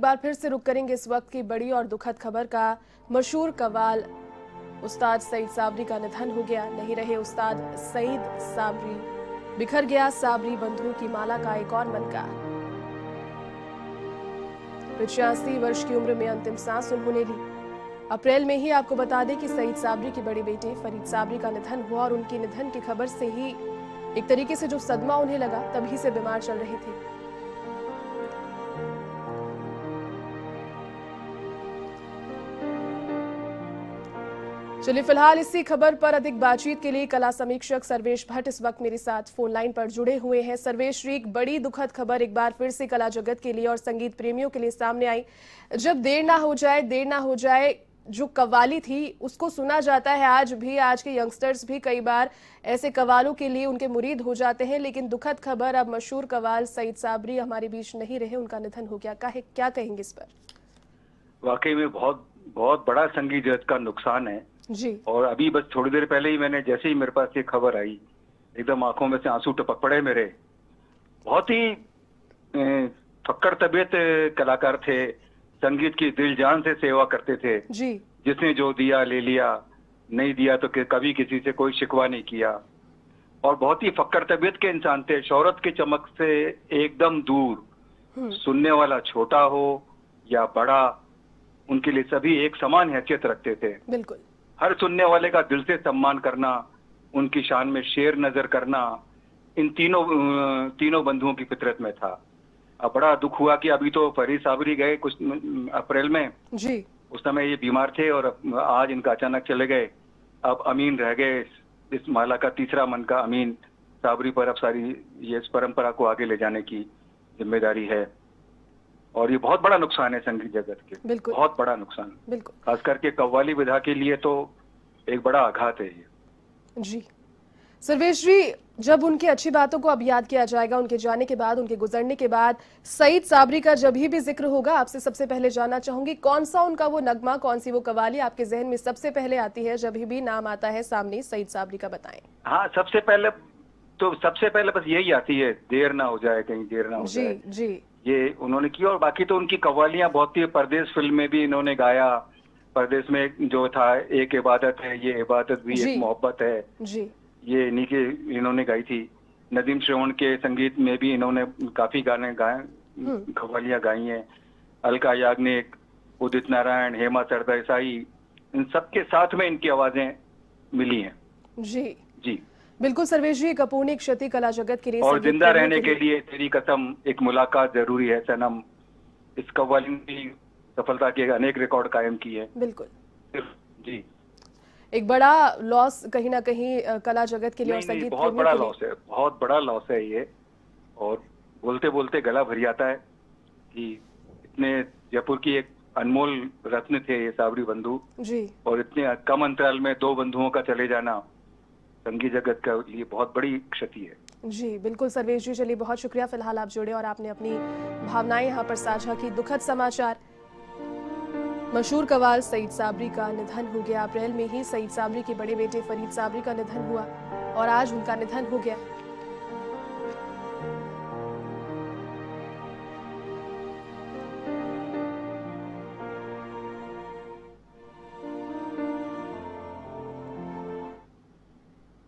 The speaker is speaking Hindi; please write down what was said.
बार फिर से रुक करेंगे इस वक्त की बड़ी और दुखद खबर का। मशहूर कव्वाल उस्ताद सईद साबरी का निधन हो गया। नहीं रहे उस्ताद सईद साबरी, बिखर गया साबरी बंधुओं की माला का एक और मनका। 85 वर्ष की उम्र में अंतिम सांस उन्होंने ली। अप्रैल में ही आपको बता दें कि सईद साबरी की बड़ी बेटी फरीद साबरी का निधन हुआ और उनकी निधन की खबर से ही एक तरीके से जो सदमा उन्हें लगा, तभी से बीमार चल रहे थे। चलिए फिलहाल इसी खबर पर अधिक बातचीत के लिए कला समीक्षक सर्वेश भट्ट इस वक्त मेरे साथ फोन लाइन पर जुड़े हुए हैं। सर्वेश जी, एक बड़ी दुखद खबर एक बार फिर से कला जगत के लिए और संगीत प्रेमियों के लिए सामने आई। जब देर ना हो जाए, जो कव्वाली थी उसको सुना जाता है। आज के यंगस्टर्स भी कई बार ऐसे कव्वालों के लिए उनके मुरीद हो जाते हैं, लेकिन दुखद खबर, अब मशहूर कव्वाल सईद साबरी हमारे बीच नहीं रहे, उनका निधन हो गया। क्या कहेंगे इस पर? वाकई में बहुत बहुत बड़ा संगीत जगत का नुकसान है जी। और अभी बस थोड़ी देर पहले ही जैसे ही मेरे पास ये खबर आई, एकदम आंखों में से आंसू टपक पड़े मेरे। बहुत ही फक्कड़ तबीयत कलाकार थे, संगीत की दिल जान से सेवा करते थे जी। जिसने जो दिया ले लिया, नहीं दिया तो कभी किसी से कोई शिकवा नहीं किया। और बहुत ही फक्कड़ तबीयत के इंसान थे, शोहरत की चमक से एकदम दूर। सुनने वाला छोटा हो या बड़ा, उनके लिए सभी एक समान हैसियत रखते थे। बिल्कुल। हर सुनने वाले का दिल से सम्मान करना, उनकी शान में शेर नजर करना, इन तीनों बंधुओं की फितरत में था। अब बड़ा दुख हुआ कि अभी तो फरीद साबरी गए कुछ अप्रैल में जी। उस समय ये बीमार थे और आज इनका अचानक चले गए। अब अमीन रह गए, इस माला का तीसरा मन का अमीन साबरी पर अब सारी ये इस परंपरा को आगे ले जाने की जिम्मेदारी है। और ये बहुत बड़ा नुकसान है संगीत जगत के, बिल्कुल बहुत बड़ा नुकसान, बिल्कुल, खास करके कव्वाली विधा के लिए तो एक बड़ा आघात है ये। जी। सर्वेश जी, जब उनकी अच्छी बातों को अब याद किया जाएगा, उनके जाने के बाद, उनके गुजरने के बाद, सईद साबरी का जब भी जिक्र होगा, आपसे सबसे पहले जानना चाहूंगी कौन सा उनका वो नगमा, कौन सी वो कव्वाली आपके जहन में सबसे पहले आती है जब भी नाम आता है सामने सईद साबरी का? बताएं। हाँ, सबसे पहले बस यही आती है, देर ना हो जाए, कहीं देर ना हो जाए। जी। ये उन्होंने की और बाकी तो उनकी कव्वालियां बहुत ही, परदेश फिल्म में भी इन्होंने गाया। परदेश में जो था, एक इबादत है, ये इबादत भी एक मोहब्बत है जी, ये इन्होंने गाई थी। नदीम श्रवण के संगीत में भी इन्होंने काफी गाने गाए, कव्वालियां गाई हैं। अलका याग्निक, उदित नारायण, हेमा सरदेसाई, इन सबके साथ में इनकी आवाजें मिली हैं। जी जी बिल्कुल सर्वेश जी, एक अपूर्णीय क्षति कला जगत के लिए और जिंदा रहने के लिए तेरी कसम, एक मुलाकात जरूरी है सनम, इस कव्वाली ने सफलता के अनेक रिकॉर्ड कायम किए। बिल्कुल जी, एक बड़ा लॉस कहीं ना कहीं कला जगत के लिए और संगीत बहुत बड़ा लॉस है, बहुत बड़ा लॉस है ये। और बोलते बोलते गला भर जाता है कि इतने जयपुर की एक अनमोल रत्न थे ये साबरी बंधु जी, और इतने कम अंतराल में दो बंधुओं का चले जाना संगीत जगत का लिए बहुत बड़ी क्षति है। जी बिल्कुल सर्वेश जी, चलिए बहुत शुक्रिया, फिलहाल आप जुड़े और आपने अपनी भावनाएं यहाँ पर साझा की। दुखद समाचार, मशहूर कव्वाल सईद साबरी का निधन हो गया। अप्रैल में ही सईद साबरी के बड़े बेटे फरीद साबरी का निधन हुआ और आज उनका निधन हो गया।